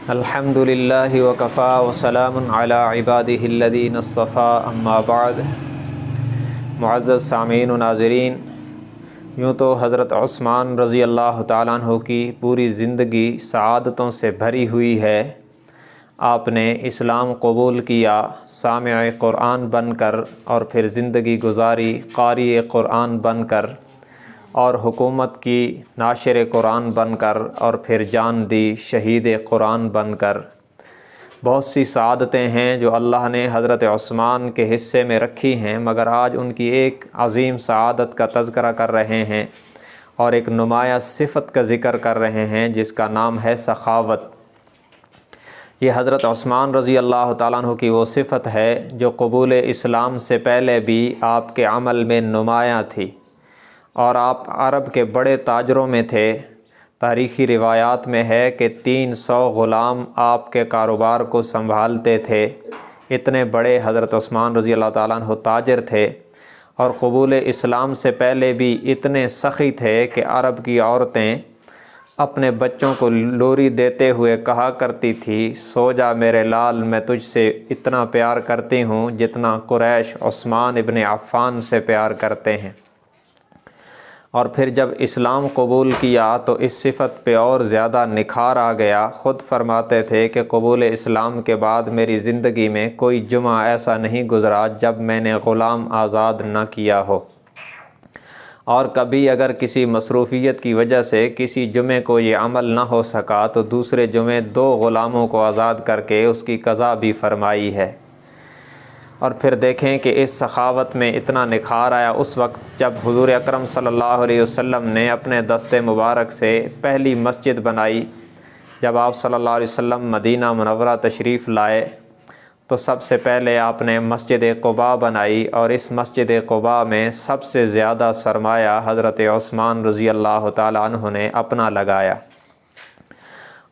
الحمد للہ وکفا وسلام علی عبادہ الذین اصطفیٰ اما بعد۔ معزز سامعین و ناظرین، یوں تو حضرت عثمان رضی اللہ تعالیٰ عنہ کی پوری زندگی سعادتوں سے بھری ہوئی ہے۔ آپ نے اسلام قبول کیا، سامع قرآن بن کر، اور پھر زندگی گزاری قاری قرآن بن کر، اور حکومت کی ناشر قرآن بن کر، اور پھر جان دی شہید قرآن بن کر۔ بہت سی سعادتیں ہیں جو اللہ نے حضرت عثمان کے حصے میں رکھی ہیں، مگر آج ان کی ایک عظیم سعادت کا تذکرہ کر رہے ہیں اور ایک نمایاں صفت کا ذکر کر رہے ہیں جس کا نام ہے سخاوت۔ یہ حضرت عثمان رضی اللہ تعالیٰ عنہ کی وہ صفت ہے جو قبول اسلام سے پہلے بھی آپ کے عمل میں نمایاں تھی، اور آپ عرب کے بڑے تاجروں میں تھے۔ تاریخی روایات میں ہے کہ 300 غلام آپ کے کاروبار کو سنبھالتے تھے۔ اتنے بڑے حضرت عثمان رضی اللہ تعالیٰ عنہ تاجر تھے، اور قبول اسلام سے پہلے بھی اتنے سخی تھے کہ عرب کی عورتیں اپنے بچوں کو لوری دیتے ہوئے کہا کرتی تھی، سو جا میرے لال، میں تجھ سے اتنا پیار کرتی ہوں جتنا قریش عثمان ابن عفان سے پیار کرتے ہیں۔ اور پھر جب اسلام قبول کیا تو اس صفت پہ اور زیادہ نکھار آ گیا۔ خود فرماتے تھے کہ قبول اسلام کے بعد میری زندگی میں کوئی جمعہ ایسا نہیں گزرا جب میں نے غلام آزاد نہ کیا ہو، اور کبھی اگر کسی مصروفیت کی وجہ سے کسی جمعے کو یہ عمل نہ ہو سکا تو دوسرے جمعے 2 غلاموں کو آزاد کر کے اس کی قضا بھی فرمائی ہے۔ اور پھر دیکھیں کہ اس سخاوت میں اتنا نکھار آیا اس وقت جب حضور اکرم صلی اللہ علیہ وسلم نے اپنے دست مبارک سے پہلی مسجد بنائی۔ جب آپ صلی اللہ علیہ وسلم مدینہ منورہ تشریف لائے تو سب سے پہلے آپ نے مسجد قباء بنائی، اور اس مسجد قباء میں سب سے زیادہ سرمایہ حضرت عثمان رضی اللہ تعالیٰ عنہ نے اپنا لگایا۔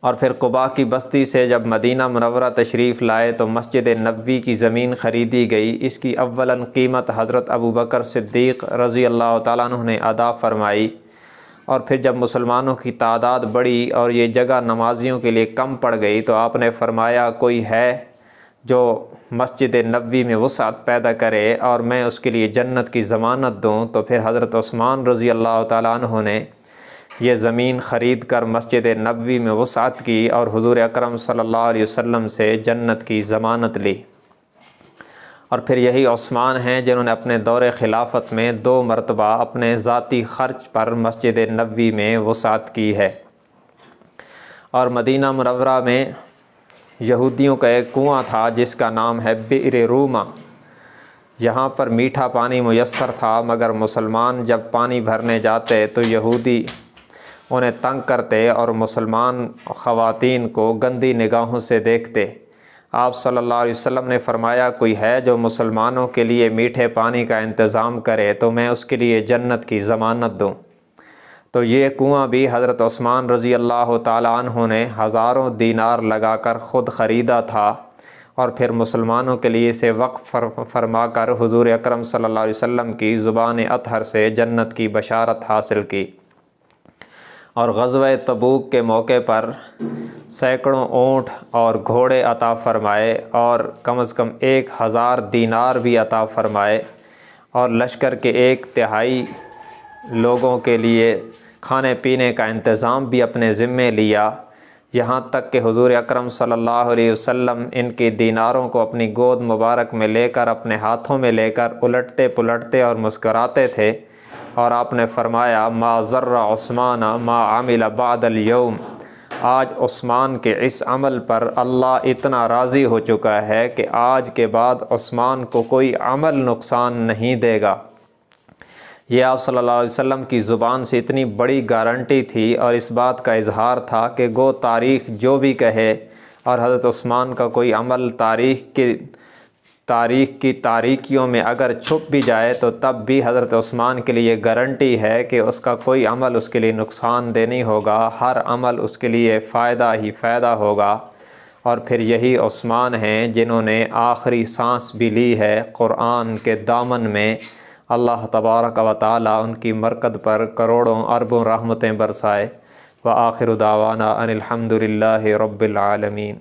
اور پھر قباء کی بستی سے جب مدینہ منورہ تشریف لائے تو مسجد نبوی کی زمین خریدی گئی۔ اس کی اولاً قیمت حضرت ابو بکر صدیق رضی اللہ تعالیٰ عنہ نے ادا فرمائی، اور پھر جب مسلمانوں کی تعداد بڑھی اور یہ جگہ نمازیوں کے لیے کم پڑ گئی تو آپ نے فرمایا کوئی ہے جو مسجد نبوی میں وسعت پیدا کرے اور میں اس کے لیے جنت کی ضمانت دوں۔ تو پھر حضرت عثمان رضی اللہ تعالیٰ عنہ نے یہ زمین خرید کر مسجد نبوی میں وسعت کی اور حضور اکرم صلی اللہ علیہ وسلم سے جنت کی ضمانت لی۔ اور پھر یہی عثمان ہیں جنہوں نے اپنے دور خلافت میں 2 مرتبہ اپنے ذاتی خرچ پر مسجد نبوی میں وسعت کی ہے۔ اور مدینہ منورہ میں یہودیوں کا ایک کنواں تھا جس کا نام ہے بئر روما۔ یہاں پر میٹھا پانی میسر تھا، مگر مسلمان جب پانی بھرنے جاتے تو یہودی انہیں تنگ کرتے اور مسلمان خواتین کو گندی نگاہوں سے دیکھتے۔ آپ صلی اللہ علیہ وسلم نے فرمایا کوئی ہے جو مسلمانوں کے لیے میٹھے پانی کا انتظام کرے تو میں اس کے لیے جنت کی ضمانت دوں۔ تو یہ کنواں بھی حضرت عثمان رضی اللہ تعالیٰ عنہ نے ہزاروں دینار لگا کر خود خریدا تھا، اور پھر مسلمانوں کے لیے اسے وقف فرما کر حضور اکرم صلی اللہ علیہ وسلم کی زبان اطہر سے جنت کی بشارت حاصل کی۔ اور غزوہ تبوک کے موقع پر سینکڑوں اونٹ اور گھوڑے عطا فرمائے، اور کم از کم 1000 دینار بھی عطا فرمائے، اور لشکر کے 1/3 لوگوں کے لیے کھانے پینے کا انتظام بھی اپنے ذمے لیا، یہاں تک کہ حضور اکرم صلی اللہ علیہ وسلم ان کی دیناروں کو اپنی گود مبارک میں لے کر اپنے ہاتھوں میں لے کر الٹتے پلٹتے اور مسکراتے تھے، اور آپ نے فرمایا ما ضر عثمان ما عمل بعد اليوم، آج عثمان کے اس عمل پر اللہ اتنا راضی ہو چکا ہے کہ آج کے بعد عثمان کو کوئی عمل نقصان نہیں دے گا۔ یہ آپ صلی اللہ علیہ وسلم کی زبان سے اتنی بڑی گارنٹی تھی، اور اس بات کا اظہار تھا کہ گو تاریخ جو بھی کہے، اور حضرت عثمان کا کوئی عمل تاریخ کی تاریکیوں میں اگر چھپ بھی جائے تو تب بھی حضرت عثمان کے لیے گارنٹی ہے کہ اس کا کوئی عمل اس کے لیے نقصان دہ نہیں ہوگا، ہر عمل اس کے لیے فائدہ ہی فائدہ ہوگا۔ اور پھر یہی عثمان ہیں جنہوں نے آخری سانس بھی لی ہے قرآن کے دامن میں۔ اللہ تبارک و تعالی ان کی مرکز پر کروڑوں اربوں رحمتیں برسائے۔ وآخر دعوانا ان الحمد للہ رب العالمین۔